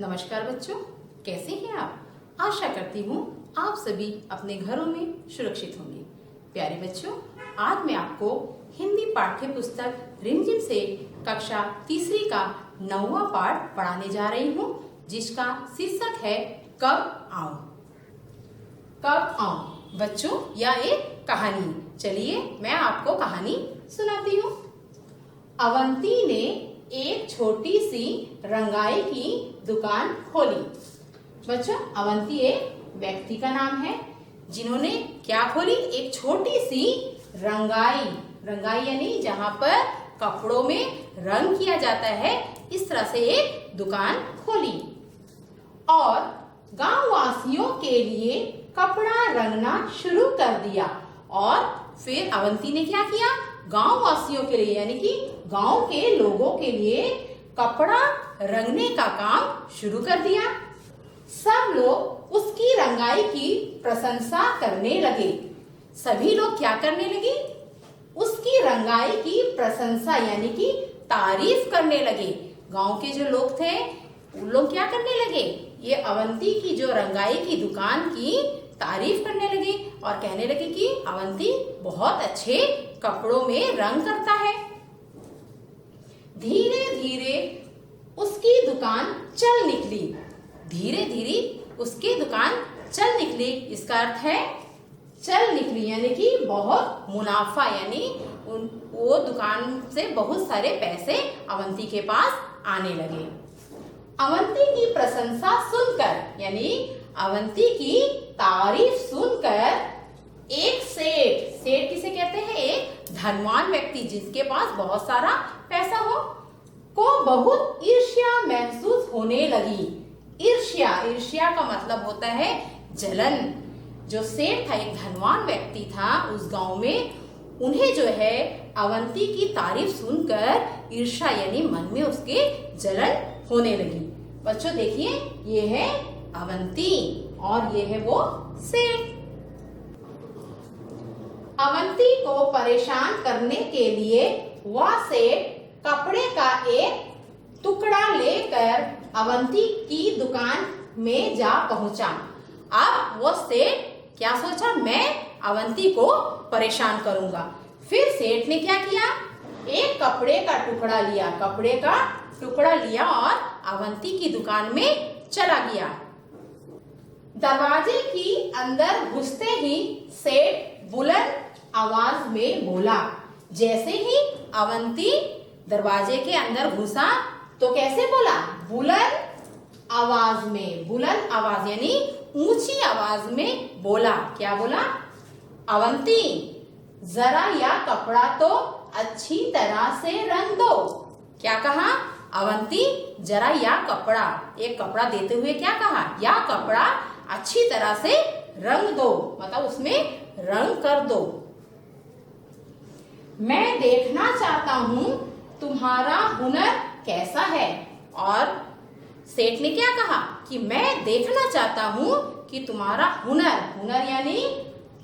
नमस्कार बच्चों, कैसे हैं आप? आशा करती हूँ आप सभी अपने घरों में सुरक्षित होंगे। प्यारे बच्चों, आज मैं आपको हिंदी पाठ्य पुस्तक रिमझिम से कक्षा तीसरी का 9वां पाठ पढ़ाने जा रही हूँ, जिसका शीर्षक है कब आऊं। कब आऊं बच्चों, यह एक कहानी। चलिए मैं आपको कहानी सुनाती हूँ। अवंती ने एक छोटी सी रंगाई की दुकान खोली। बच्चों, अवंती एक व्यक्ति का नाम है जिन्होंने क्या खोली? एक छोटी सी रंगाई। रंगाई यानी जहाँ पर कपड़ों में रंग किया जाता है, इस तरह से एक दुकान खोली और गांव वासियों के लिए कपड़ा रंगना शुरू कर दिया। और फिर अवंती ने क्या किया? गांव वासियों के लिए यानी कि गांव के लोगों के लिए कपड़ा रंगने का काम शुरू कर दिया। सब लोग उसकी रंगाई की प्रशंसा करने लगे। सभी लोग क्या करने लगे? उसकी रंगाई की प्रशंसा यानी कि तारीफ करने लगे। गांव के जो लोग थे उन लोग क्या करने लगे? ये अवंती की जो रंगाई की दुकान की तारीफ करने लगे और कहने लगे कि अवंती बहुत अच्छे कपड़ों में रंग करता है। धीरे धीरे उसकी दुकान चल निकली। धीरे धीरे उसकी दुकान चल निकली, इसका अर्थ है चल निकली यानी कि बहुत मुनाफा, यानी वो दुकान से बहुत सारे पैसे अवंती के पास आने लगे। अवंती की प्रशंसा सुनकर यानी अवंती की तारीफ सुनकर एक सेठ किसे कहते हैं? एक धनवान व्यक्ति जिसके पास बहुत सारा पैसा हो, को बहुत ईर्ष्या महसूस होने लगी। ईर्ष्या का मतलब होता है जलन। जो सेठ था, एक धनवान व्यक्ति था उस गांव में, उन्हें जो है अवंती की तारीफ सुनकर ईर्ष्या यानी मन में उसके जलन होने लगी। बच्चों देखिए, ये है अवंती और ये है वो सेठ। अवंती को परेशान करने के लिए वह सेठ कपड़े का एक टुकड़ा लेकर अवंती की दुकान में जा पहुंचा। अब वो सेठ क्या सोचा? मैं अवंती को परेशान करूंगा। फिर सेठ ने क्या किया? एक कपड़े का टुकड़ा लिया और अवंती की दुकान में चला गया। दरवाजे की अंदर घुसते ही सेठ बुलंद आवाज में बोला। जैसे ही अवंती दरवाजे के अंदर घुसा तो कैसे बोला? बुलंद आवाज में। बुलंद आवाज यानी ऊंची आवाज में बोला। क्या बोला? अवंती, जरा यह कपड़ा तो अच्छी तरह से रंग दो। क्या कहा? अवंती, जरा यह कपड़ा, एक कपड़ा देते हुए क्या कहा? यह कपड़ा अच्छी तरह से रंग दो, मतलब उसमें रंग कर दो। मैं देखना चाहता हूँ तुम्हारा हुनर कैसा है। और सेठ ने क्या कहा कि मैं देखना चाहता हूँ कि तुम्हारा हुनर यानी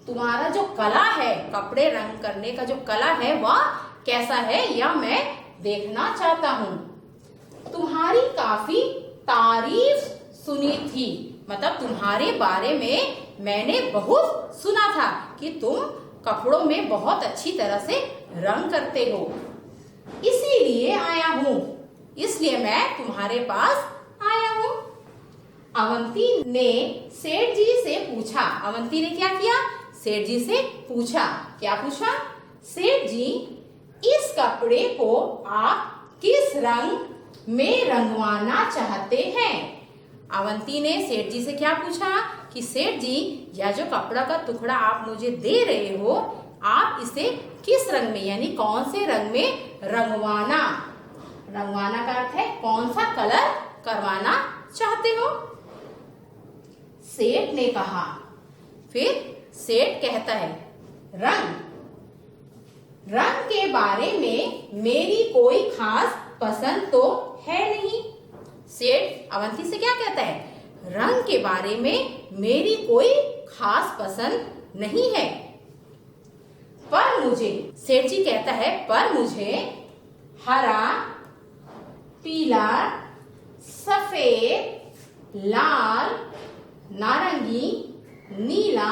तुम्हारा जो कला है, कपड़े रंग करने का जो कला है वह कैसा है, यह मैं देखना चाहता हूँ। तुम्हारी काफी तारीफ सुनी थी, मतलब तुम्हारे बारे में मैंने बहुत सुना था कि तुम कपड़ों में बहुत अच्छी तरह से रंग करते हो, इसीलिए आया हूँ, इसलिए मैं तुम्हारे पास आया हूँ। अवंती ने सेठ जी से पूछा। अवंती ने क्या किया? सेठ जी से पूछा। क्या पूछा? सेठ जी, इस कपड़े को आप किस रंग में रंगवाना चाहते हैं? अवंती ने सेठ जी से क्या पूछा कि सेठ जी, यह जो कपड़ा का टुकड़ा आप मुझे दे रहे हो, आप इसे किस रंग में यानी कौन से रंग में रंगवाना का अर्थ है कौन सा कलर करवाना चाहते हो? सेठ ने कहा। फिर सेठ कहता है, रंग के बारे में मेरी कोई खास पसंद तो है नहीं। सेठ अवंती से क्या कहता है? रंग के बारे में मेरी कोई खास पसंद नहीं है, पर मुझे, सेठ जी कहता है, पर मुझे हरा, पीला, सफेद, लाल, नारंगी, नीला,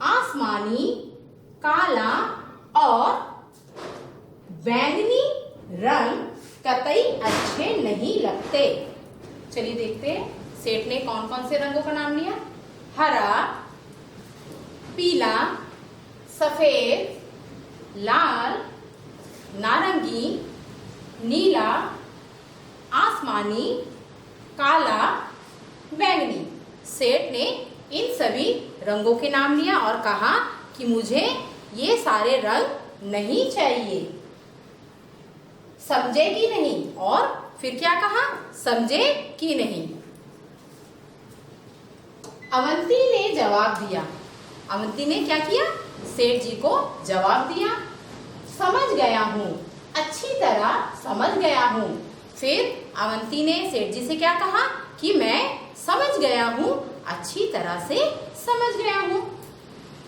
आसमानी, काला और बैंगनी रंग कतई अच्छे नहीं लगते। चलिए देखते हैं सेठ ने कौन कौन से रंगों का नाम लिया। हरा, पीला, सफेद, लाल, नारंगी, नीला, आसमानी, काला, बैंगनी। सेठ ने इन सभी रंगों के नाम लिया और कहा कि मुझे ये सारे रंग नहीं चाहिए। समझे कि नहीं? और फिर क्या कहा? समझे कि नहीं? अवंती ने जवाब दिया। अवंती ने क्या किया? सेठ जी को जवाब दिया। समझ गया हूँ, अच्छी तरह समझ गया हूँ। फिर अवंती ने सेठ जी से क्या कहा कि मैं समझ गया हूँ, अच्छी तरह से समझ गया हूँ।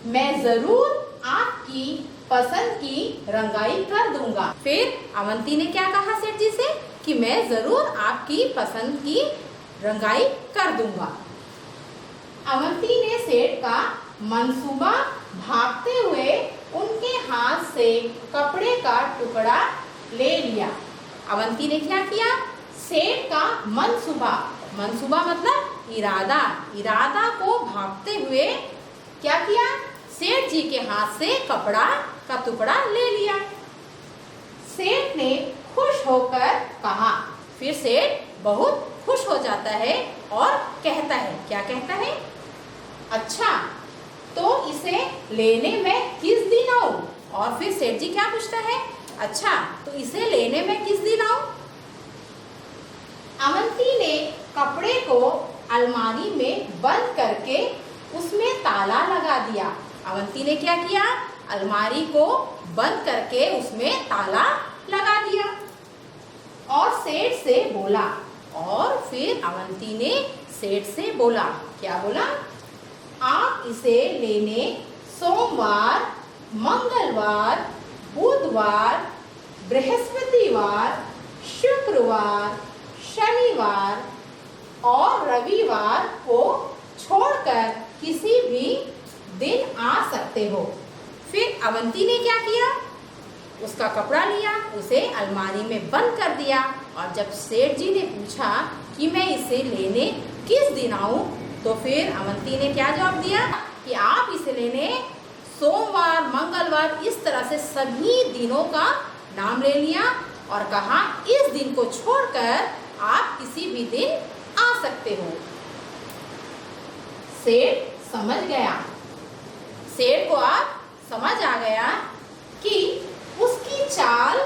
मैं जरूर आपकी पसंद की रंगाई कर दूंगा। फिर अवंती ने क्या कहा सेठ जी से कि मैं जरूर आपकी पसंद की रंगाई कर दूंगा। अवंती ने सेठ का मंसूबा भागते हुए उनके हाथ से कपड़े का टुकड़ा ले लिया। अवंती ने क्या किया? सेठ का मंसूबा, मंसूबा मतलब इरादा, इरादा को भागते हुए क्या किया? सेठ जी के हाथ से कपड़ा का टुकड़ा ले लिया। सेठ ने खुश होकर कहा। फिर सेठ बहुत खुश हो जाता है और कहता है, क्या कहता है? अच्छा, तो इसे लेने में किस दिन आऊं? और फिर सेठ जी क्या पूछता है? अच्छा, तो इसे लेने में किस दिन आऊं? अवंती ने कपड़े को अलमारी में बंद करके उसमें ताला लगा दिया। अवंती ने क्या किया? अलमारी को बंद करके उसमें ताला लगा दिया और सेठ से बोला। और फिर अवंती ने सेठ से बोला, क्या बोला? आप इसे लेने सोमवार, मंगलवार, बुधवार, बृहस्पतिवार, शुक्रवार, शनिवार और रविवार को छोड़कर किसी भी दिन आ सकते हो। फिर अवंती ने क्या किया? उसका कपड़ा लिया, उसे अलमारी में बंद कर दिया और जब सेठ जी ने पूछा कि मैं इसे लेने किस दिन आऊं, तो फिर अवंती ने क्या जवाब दिया कि आप इसे लेने सोमवार, मंगलवार, इस तरह से सभी दिनों का नाम ले लिया और कहा इस दिन को छोड़कर आप किसी भी दिन आ सकते हो। सेठ समझ गया। सेठ को आप समझ आ गया कि उसकी चाल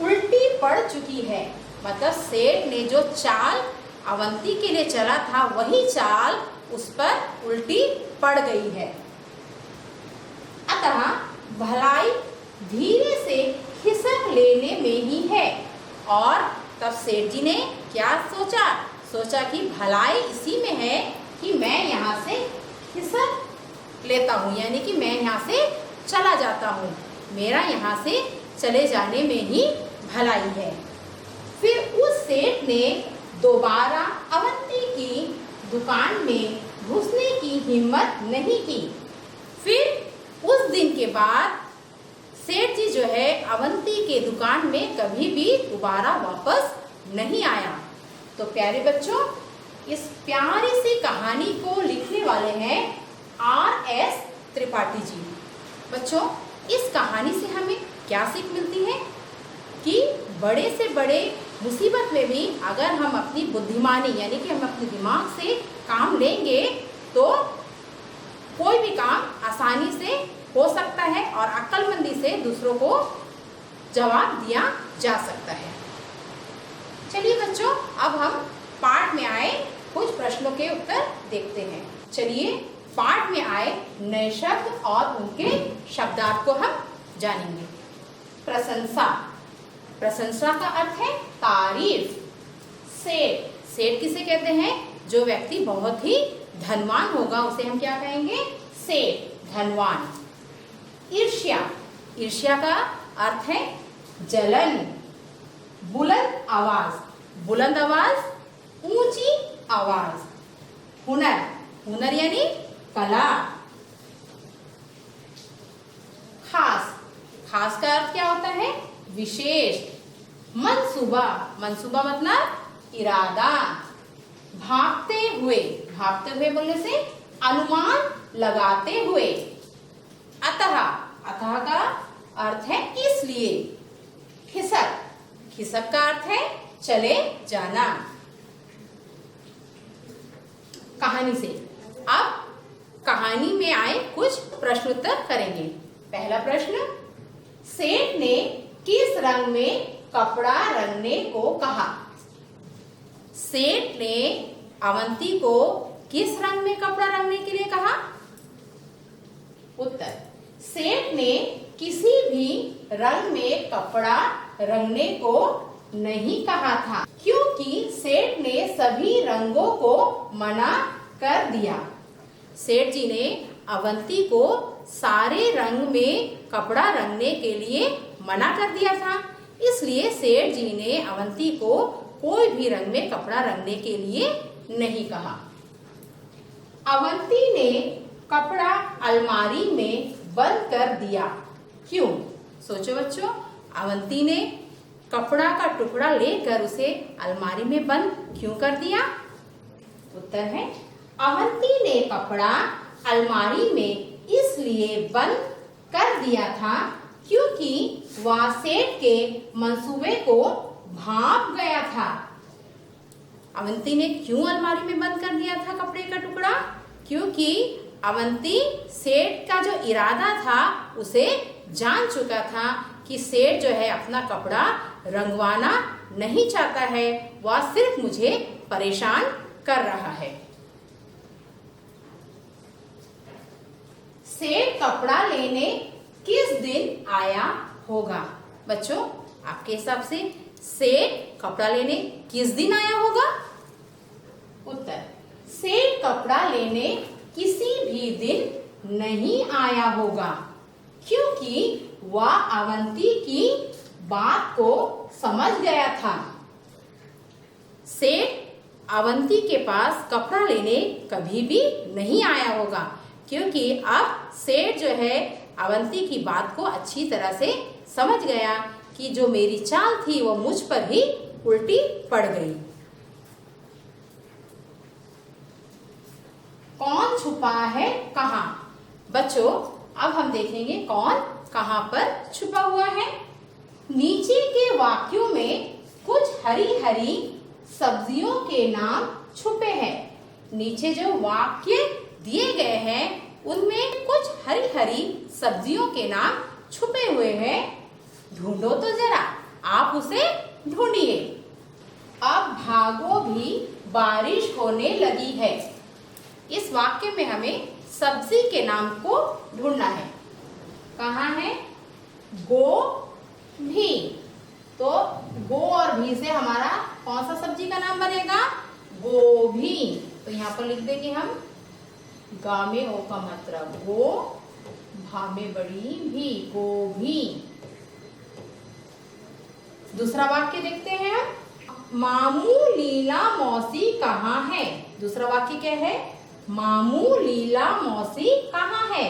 उल्टी पड़ चुकी है। मतलब सेठ ने जो चाल अवंती के लिए चला था वही चाल उस पर उल्टी पड़ गई है। अतः भलाई धीरे से खिसक लेने में ही है। और तब सेठ जी ने क्या सोचा? सोचा कि भलाई इसी में है कि मैं यहाँ से खिसक लेता हूँ, यानी कि मैं यहाँ से चला जाता हूँ, मेरा यहाँ से चले जाने में ही भलाई है। फिर उस सेठ ने दोबारा अवंती की दुकान में घुसने की हिम्मत नहीं की। फिर उस दिन के बाद सेठ जी जो है अवंती के दुकान में कभी भी दोबारा वापस नहीं आया। तो प्यारे बच्चों, इस प्यारी सी कहानी को लिखने वाले हैं R.S. त्रिपाठी जी। बच्चों, इस कहानी से हमें क्या सीख मिलती है कि बड़े से बड़े मुसीबत में भी अगर हम अपनी बुद्धिमानी यानी कि हम अपने दिमाग से काम लेंगे तो कोई भी काम आसानी से हो सकता है और अक्लमंदी से दूसरों को जवाब दिया जा सकता है। चलिए बच्चों, अब हम पाठ में आए कुछ प्रश्नों के उत्तर देखते हैं। चलिए पाठ में आए नए शब्द और उनके शब्दार्थ को हम जानेंगे। प्रशंसा। प्रशंसा का अर्थ है तारीफ। सेठ। सेठ किसे कहते हैं? जो व्यक्ति बहुत ही धनवान होगा उसे हम क्या कहेंगे? सेठ, धनवान। ईर्ष्या। ईर्ष्या का अर्थ है जलन। बुलंद आवाज। बुलंद आवाज ऊंची आवाज। हुनर, हुनर यानी कला। खास, खास का अर्थ क्या होता है? विशेष। मनसूबा, मनसूबा मतलब इरादा। भागते हुए, भागते हुए बोलने से अनुमान लगाते हुए। अतः, अतः का अर्थ है इसलिए। खिसक, खिसक का अर्थ है चले जाना। कहानी से, अब कहानी में आए कुछ प्रश्न उत्तर करेंगे। पहला प्रश्न, सेठ ने किस रंग में कपड़ा रंगने को कहा? सेठ ने अवंती को किस रंग में कपड़ा रंगने के लिए कहा? उत्तर, सेठ ने किसी भी रंग में कपड़ा रंगने को नहीं कहा था, क्योंकि सेठ ने सभी रंगों को मना कर दिया। सेठ जी ने अवंती को सारे रंग में कपड़ा रंगने के लिए मना कर दिया था, इसलिए सेठ जी ने अवंती को कोई भी रंग में कपड़ा रंगने के लिए नहीं कहा। अवंती ने कपड़ा अलमारी में बंद कर दिया, क्यों? सोचो बच्चों, अवंती ने कपड़ा का टुकड़ा लेकर उसे अलमारी में बंद क्यों कर दिया? उत्तर है, अवंती ने कपड़ा अलमारी में इसलिए बंद कर दिया था क्योंकि वह सेठ के मंसूबे को भांप गया था। अवंती ने क्यों अलमारी में बंद कर दिया था कपड़े का टुकड़ा? क्योंकि अवंती सेठ का जो इरादा था उसे जान चुका था कि सेठ जो है अपना कपड़ा रंगवाना नहीं चाहता है, वह सिर्फ मुझे परेशान कर रहा है। सेठ कपड़ा लेने किस दिन आया होगा? बच्चों, आपके हिसाब से सेठ कपड़ा लेने किस दिन आया होगा? उत्तर, सेठ कपड़ा लेने किसी भी दिन नहीं आया होगा, क्योंकि वह अवंती की बात को समझ गया था। सेठ अवंती के पास कपड़ा लेने कभी भी नहीं आया होगा, क्योंकि अब सेठ जो है अवंती की बात को अच्छी तरह से समझ गया कि जो मेरी चाल थी वो मुझ पर ही उल्टी पड़ गई। कौन छुपा है कहाँ? बच्चों, अब हम देखेंगे कौन कहाँ पर छुपा हुआ है। नीचे के वाक्यों में कुछ हरी हरी सब्जियों के नाम छुपे हैं। नीचे जो वाक्य दिए गए हैं उनमें कुछ हरी हरी सब्जियों के नाम छुपे हुए हैं। ढूंढो तो जरा, आप उसे ढूंढिए। अब भागो भी बारिश होने लगी है। इस वाक्य में हमें सब्जी के नाम को ढूंढना है। कहाँ है? गो भी। तो गो और भी से हमारा कौन सा सब्जी का नाम बनेगा? गोभी। तो यहाँ पर लिख देंगे हम गा में ओ का मतलब गो, भा में बड़ी भी, गोभी। दूसरा वाक्य देखते हैं हम। मामू लीला मौसी कहाँ है? दूसरा वाक्य क्या है? मामू लीला मौसी कहाँ है?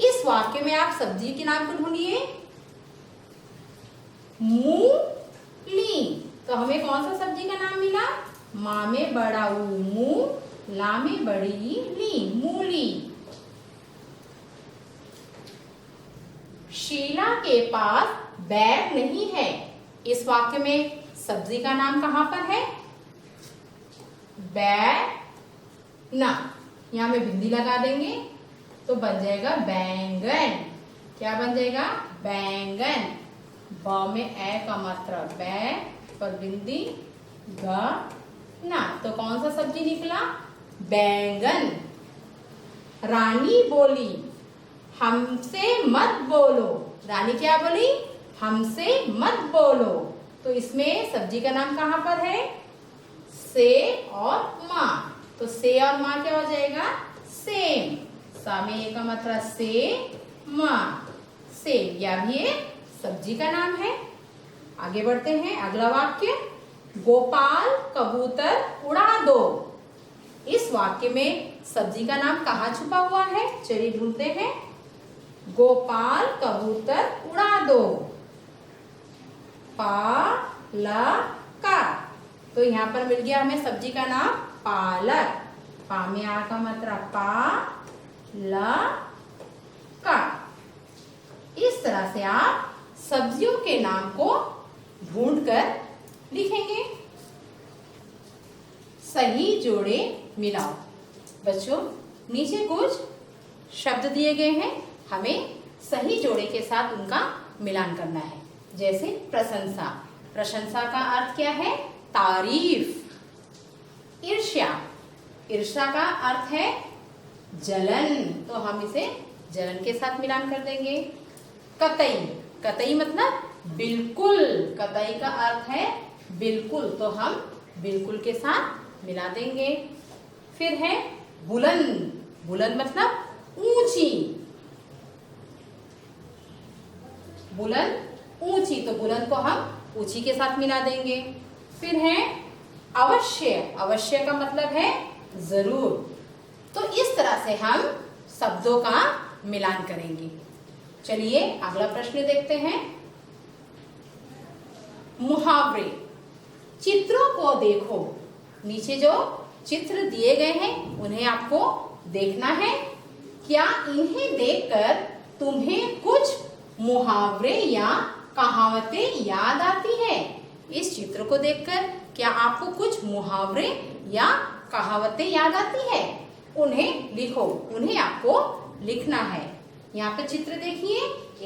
इस वाक्य में आप सब्जी के नाम को ढूंढिए। मूली। तो हमें कौन सा सब्जी का नाम मिला? मा में बड़ा ऊ मू, ला में बड़ी ली, मूली। शीला के पास बैग नहीं है। इस वाक्य में सब्जी का नाम कहाँ पर है? बैग ना, यहाँ में बिंदी लगा देंगे तो बन जाएगा बैंगन। क्या बन जाएगा? बैंगन। ब में ए का मात्रा बै पर बिंदी ग ना, तो कौन सा सब्जी निकला? बैंगन। रानी बोली हमसे मत बोलो। रानी क्या बोली? हमसे मत बोलो। तो इसमें सब्जी का नाम कहाँ पर है? से और माँ। तो से और माँ क्या हो जाएगा? सेम। सा में ए का मतलब से, माँ, सेम। यह भी एक सब्जी का नाम है। आगे बढ़ते हैं। अगला वाक्य। गोपाल कबूतर उड़ा दो। इस वाक्य में सब्जी का नाम कहाँ छुपा हुआ है? चलिए ढूंढते हैं। गोपाल कबूतर उड़ा दो। पालक। तो यहाँ पर मिल गया हमें सब्जी का नाम पालक। पा में आ का मतलब पालक। इस तरह से आप सब्जियों के नाम को ढूंढकर लिखेंगे। सही जोड़े मिलाओ। बच्चों, नीचे कुछ शब्द दिए गए हैं, हमें सही जोड़े के साथ उनका मिलान करना है। जैसे प्रशंसा। प्रशंसा का अर्थ क्या है? तारीफ। ईर्ष्या। ईर्ष्या का अर्थ है जलन, तो हम इसे जलन के साथ मिलान कर देंगे। कतई। कतई मतलब बिल्कुल। कतई का अर्थ है बिल्कुल, तो हम बिल्कुल के साथ मिला देंगे। फिर है बुलंद। बुलंद मतलब ऊंची। बुलंद ऊंची, तो बुलंद को हम ऊंची के साथ मिला देंगे। फिर है अवश्य। अवश्य का मतलब है जरूर। तो इस तरह से हम शब्दों का मिलान करेंगे। चलिए अगला प्रश्न देखते हैं। मुहावरे। चित्रों को देखो। नीचे जो चित्र दिए गए हैं उन्हें आपको देखना है। क्या इन्हें देखकर तुम्हें कुछ मुहावरे या कहावतें याद आती है? इस चित्र को देखकर क्या आपको कुछ मुहावरे या कहावतें याद आती है? उन्हें लिखो, उन्हें आपको लिखना है। यहाँ पे चित्र देखिए,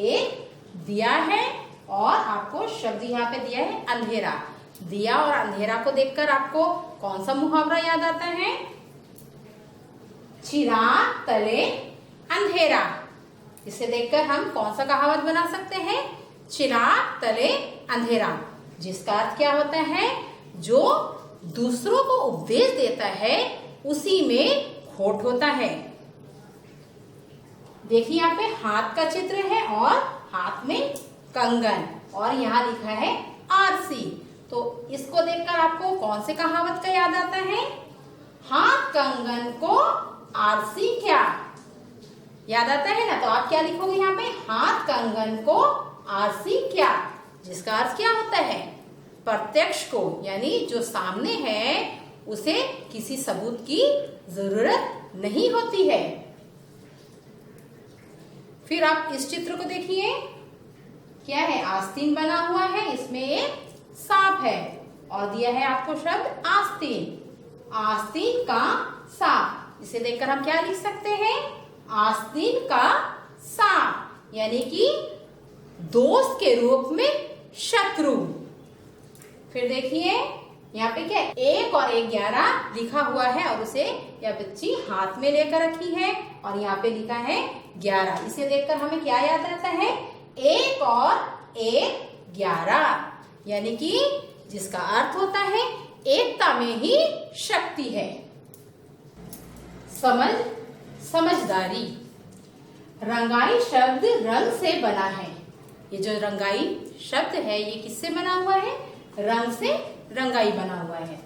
एक दिया है और आपको शब्द यहाँ पे दिया है अंधेरा। दिया और अंधेरा को देखकर आपको कौन सा मुहावरा याद आता है? चिराग तले अंधेरा। इसे देखकर हम कौन सा कहावत बना सकते हैं? चिराग तले अंधेरा, जिसका अर्थ क्या होता है? जो दूसरों को उपदेश देता है उसी में खोट होता है। देखिए यहाँ पे हाथ का चित्र है और हाथ में कंगन, और यहाँ लिखा है आरसी। तो इसको देखकर आपको कौन से कहावत का याद आता है? हाथ कंगन को आरसी क्या? याद आता है ना? तो आप क्या लिखोगे यहाँ पे? हाथ कंगन को आरसी क्या, जिसका अर्थ क्या होता है? प्रत्यक्ष को, यानी जो सामने है उसे किसी सबूत की जरूरत नहीं होती है। फिर आप इस चित्र को देखिए, क्या है? आस्तीन बना हुआ है, इसमें एक सांप है और दिया है आपको शब्द आस्तीन। आस्तीन का सांप, इसे देखकर हम क्या लिख सकते हैं? आस्तीन का सांप, यानी कि दोस्त के रूप में शत्रु। फिर देखिए यहाँ पे क्या, 1 और 1 11 लिखा हुआ है और उसे यह बच्ची हाथ में लेकर रखी है और यहाँ पे लिखा है 11। इसे देखकर हमें क्या याद आता है? 1 और 1 11, यानी कि जिसका अर्थ होता है एकता में ही शक्ति है। समझ, समझदारी। रंगाई शब्द रंग से बना है। ये जो रंगाई शब्द है ये किससे बना हुआ है? रंग से रंगाई बना हुआ है।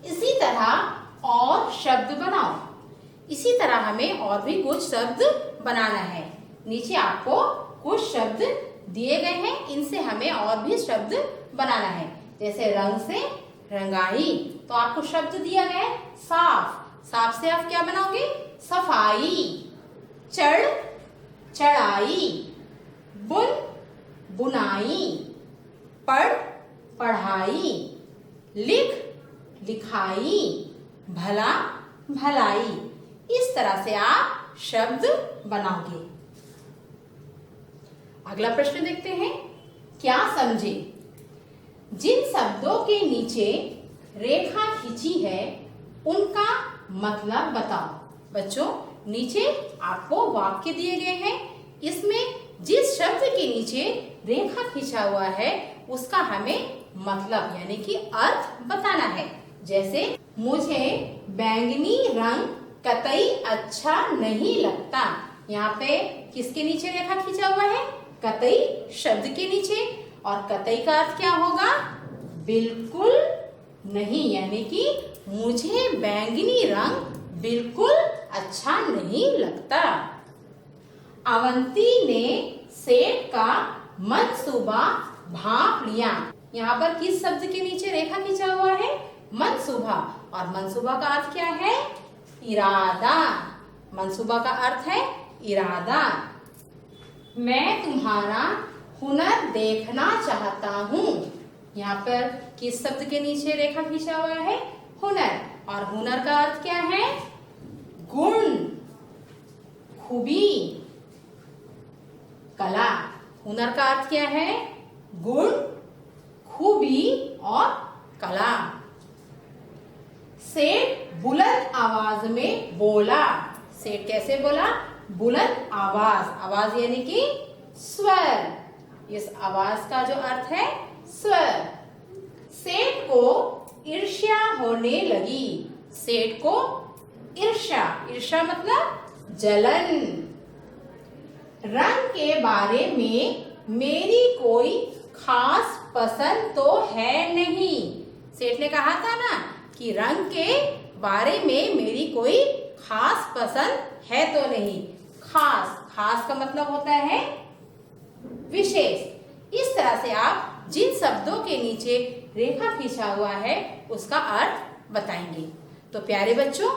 इसी तरह और शब्द बनाओ। इसी तरह हमें और भी कुछ शब्द बनाना है। नीचे आपको कुछ शब्द दिए गए हैं, इनसे हमें और भी शब्द बनाना है। जैसे रंग से रंगाई, तो आपको शब्द दिया गया है साफ। साफ से आप क्या बनाओगे? सफाई। चढ़, चढ़ाई। बुन, बुनाई। पढ़, पढ़ाई। लिख, लिखाई। भला, भलाई। इस तरह से आप शब्द बनाओगे। अगला प्रश्न देखते हैं। क्या समझे? जिन शब्दों के नीचे रेखा खींची है उनका मतलब बताओ। बच्चों, नीचे आपको वाक्य दिए गए हैं, इसमें जिस शब्द के नीचे रेखा खींचा हुआ है उसका हमें मतलब यानी कि अर्थ बताना है। जैसे मुझे बैंगनी रंग कतई अच्छा नहीं लगता। यहाँ पे किसके नीचे रेखा खींचा हुआ है? कतई शब्द के नीचे। और कतई का अर्थ क्या होगा? बिल्कुल नहीं यानी कि मुझे बैंगनी रंग बिल्कुल अच्छा नहीं लगता। अवंती ने सेठ का मंसूबा भांप लिया। यहाँ पर किस शब्द के नीचे रेखा खींचा हुआ है? मंसूबा। और मंसूबा का अर्थ क्या है? इरादा। मंसूबा का अर्थ है इरादा। मैं तुम्हारा हुनर देखना चाहता हूँ। यहाँ पर किस शब्द के नीचे रेखा खींचा हुआ है? हुनर। और हुनर का अर्थ क्या है? गुण, खूबी, कला। हुनर का अर्थ क्या है? गुण, खूबी और कला। सेठ बुलंद आवाज में बोला। सेठ कैसे बोला? बुलंद आवाज। आवाज यानी कि स्वर। इस आवाज का जो अर्थ है स्वर। सेठ को ईर्ष्या होने लगी। सेठ को ईर्ष्या, ईर्ष्या मतलब जलन। रंग के बारे में मेरी कोई खास पसंद तो है नहीं। सेठ ने कहा था ना कि रंग के बारे में मेरी कोई खास पसंद है तो नहीं। खास, खास का मतलब होता है विशेष। इस तरह से आप जिन शब्दों के नीचे रेखा खींचा हुआ है उसका अर्थ बताएंगे। तो प्यारे बच्चों,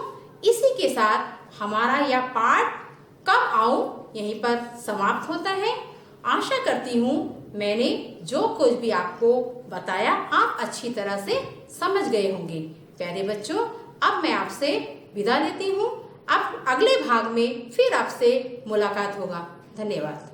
इसी के साथ हमारा यह पाठ कब आऊं यहीं पर समाप्त होता है। आशा करती हूँ मैंने जो कुछ भी आपको बताया आप अच्छी तरह से समझ गए होंगे। प्यारे बच्चों, अब मैं आपसे विदा लेती हूँ। अब अगले भाग में फिर आपसे मुलाकात होगा। धन्यवाद।